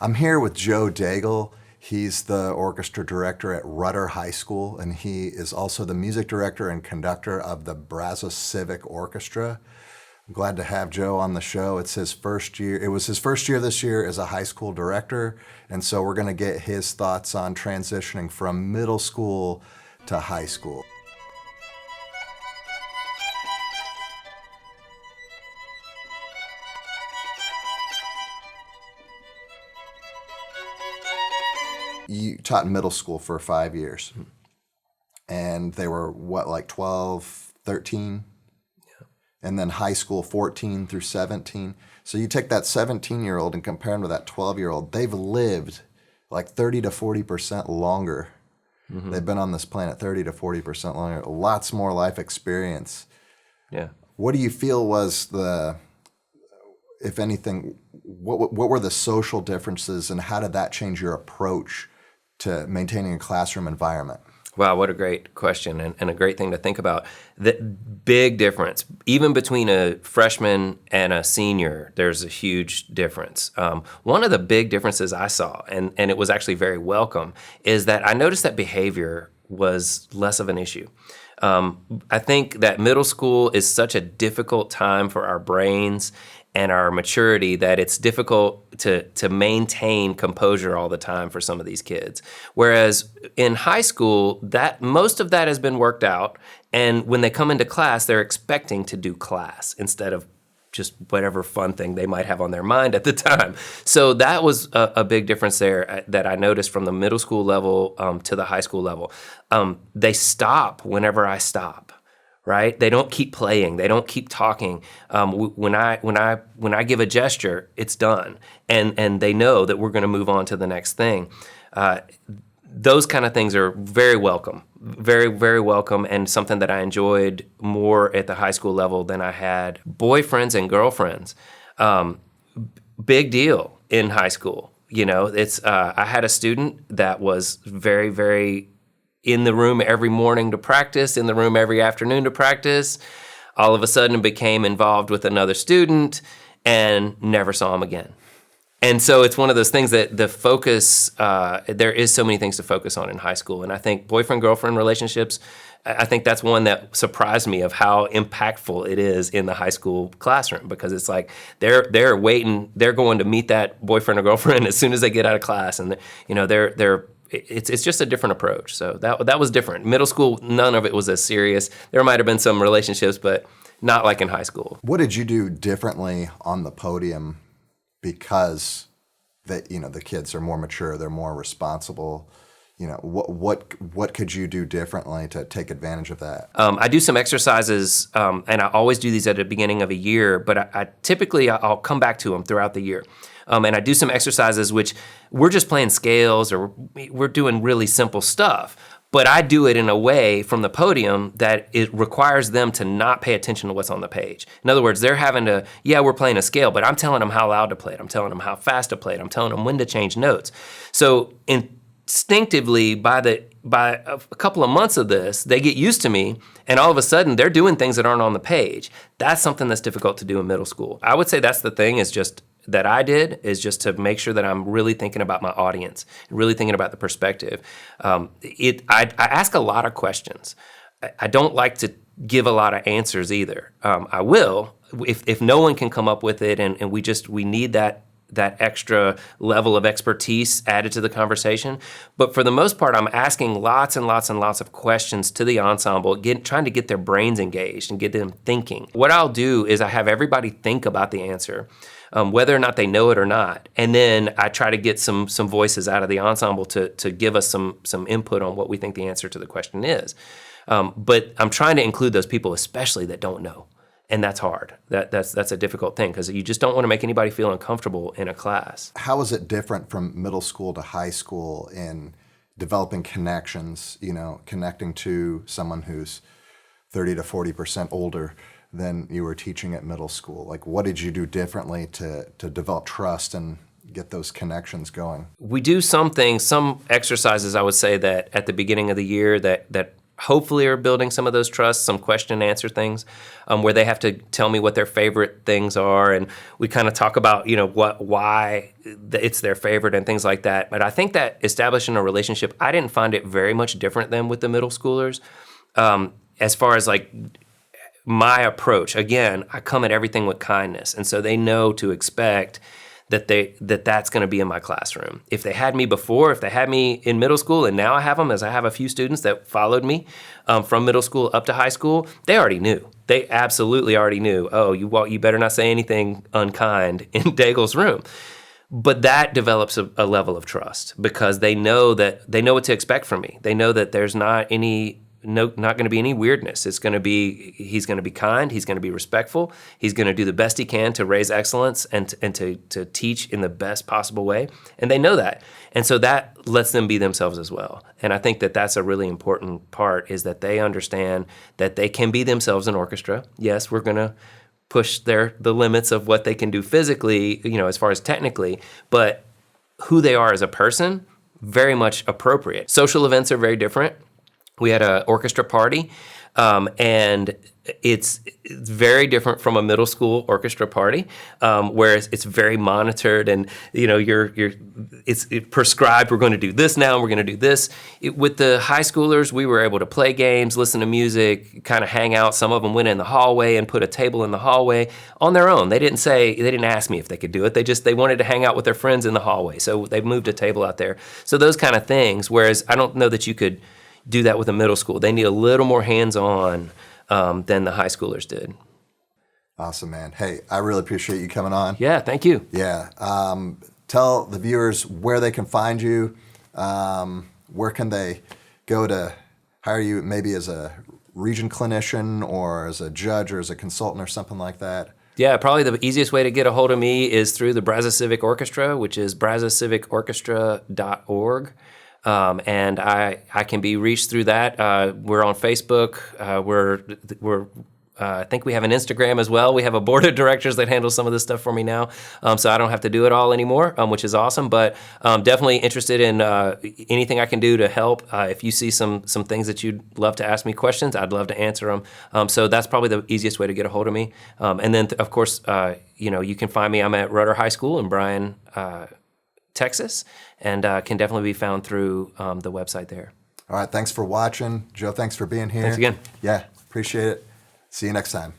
I'm here with Joe Daigle. He's the orchestra director at Rudder High School, and he is also the music director and conductor of the Brazos Civic Orchestra. I'm glad to have Joe on the show. It's his first year. It was his first year this year as a high school director, and so we're going to get his thoughts on transitioning from middle school to high school. You taught in middle school for 5 years, and they were what, like 12, 13? Yeah. And then high school 14 through 17. So you take that 17-year-old and compare them to that 12-year-old. They've lived like 30 to 40% longer. Mm-hmm. They've been on this planet 30 to 40% longer. Lots more life experience. Yeah. What do you feel was the, if anything, what were the social differences, and how did that change your approach to maintaining a classroom environment? Wow, what a great question, and a great thing to think about. The big difference, even between a freshman and a senior, there's a huge difference. One of the big differences I saw, and it was actually very welcome, is that I noticed that behavior was less of an issue. I think that middle school is such a difficult time for our brains and our maturity that it's difficult to maintain composure all the time for some of these kids. Whereas in high school, that most of that has been worked out, and when they come into class, they're expecting to do class instead of just whatever fun thing they might have on their mind at the time. So that was a big difference there that I noticed from the middle school level to the high school level. They stop whenever I stop. Right? They don't keep playing. They don't keep talking. When I give a gesture, it's done, and they know that we're going to move on to the next thing. Those kind of things are very welcome, very, very welcome, and something that I enjoyed more at the high school level than I had boyfriends and girlfriends. Big deal in high school. You know, it's I had a student that was very, very in the room every morning to practice, in the room every afternoon to practice. All of a sudden became involved with another student and never saw him again. And so it's one of those things that the focus, there is so many things to focus on in high school. And I think boyfriend-girlfriend relationships, I think that's one that surprised me of how impactful it is in the high school classroom, because it's like they're waiting, they're going to meet that boyfriend or girlfriend as soon as they get out of class. And you know, it's just a different approach. So that was different. Middle school, none of it was as serious. There might have been some relationships, but not like in high school. What did you do differently on the podium because the kids are more mature, they're more responsible? You know, what could you do differently to take advantage of that? I do some exercises, and I always do these at the beginning of a year, but I typically I'll come back to them throughout the year. And I do some exercises which we're just playing scales or we're doing really simple stuff. But I do it in a way from the podium that it requires them to not pay attention to what's on the page. In other words, they're having to, we're playing a scale, but I'm telling them how loud to play it. I'm telling them how fast to play it. I'm telling them when to change notes. So instinctively, by a couple of months of this, they get used to me, and all of a sudden they're doing things that aren't on the page. That's something that's difficult to do in middle school. I would say that's the thing that I did is just to make sure that I'm really thinking about my audience, really thinking about the perspective. I ask a lot of questions. I don't like to give a lot of answers either. I will if no one can come up with it, and we need that extra level of expertise added to the conversation. But for the most part, I'm asking lots and lots and lots of questions to the ensemble, trying to get their brains engaged and get them thinking. What I'll do is I have everybody think about the answer, whether or not they know it or not. And then I try to get some voices out of the ensemble to give us some input on what we think the answer to the question is. But I'm trying to include those people, especially that don't know. And that's hard. That's a difficult thing, because you just don't want to make anybody feel uncomfortable in a class. How is it different from middle school to high school in developing connections, connecting to someone who's 30 to 40% older than you were teaching at middle school? Like, what did you do differently to develop trust and get those connections going? We do some exercises, I would say, that at the beginning of the year that hopefully are building some of those trusts, some question and answer things, where they have to tell me what their favorite things are, and we kind of talk about, why it's their favorite and things like that. But I think that establishing a relationship, I didn't find it very much different than with the middle schoolers. As far as like my approach, again, I come at everything with kindness, and so they know to expect that's going to be in my classroom. If they had me before, if they had me in middle school, and now I have them, as I have a few students that followed me from middle school up to high school, they already knew. They absolutely already knew, oh, you better not say anything unkind in Daigle's room. But that develops a level of trust because they know what to expect from me. They know that there's not going to be any weirdness. He's going to be kind. He's going to be respectful. He's going to do the best he can to raise excellence and to teach in the best possible way. And they know that. And so that lets them be themselves as well. And I think that that's a really important part, is that they understand that they can be themselves in orchestra. Yes, we're going to push the limits of what they can do physically, as far as technically, but who they are as a person, very much appropriate. Social events are very different. We had an orchestra party, and it's very different from a middle school orchestra party, where it's very monitored, and it's prescribed. We're going to do this now, and we're going to do this. With the high schoolers, we were able to play games, listen to music, kind of hang out. Some of them went in the hallway and put a table in the hallway on their own. They didn't ask me if they could do it. They wanted to hang out with their friends in the hallway, so they moved a table out there. So those kind of things. Whereas I don't know that you could do that with a middle school. They need a little more hands-on than the high schoolers did. Awesome, man. Hey, I really appreciate you coming on. Yeah, thank you. Yeah. Tell the viewers where they can find you. Where can they go to hire you, maybe as a region clinician or as a judge or as a consultant or something like that? Yeah, probably the easiest way to get a hold of me is through the Brazos Civic Orchestra, which is brazoscivicorchestra.org. And I can be reached through that. We're on Facebook. I think we have an Instagram as well. We have a board of directors that handles some of this stuff for me now, so I don't have to do it all anymore, which is awesome. But definitely interested in anything I can do to help. If you see some things that you'd love to ask me questions, I'd love to answer them. So that's probably the easiest way to get a hold of me. And then, of course, you can find me. I'm at Rudder High School in Bryan, Texas, and can definitely be found through the website there. All right, thanks for watching. Joe, thanks for being here. Thanks again. Yeah, appreciate it. See you next time.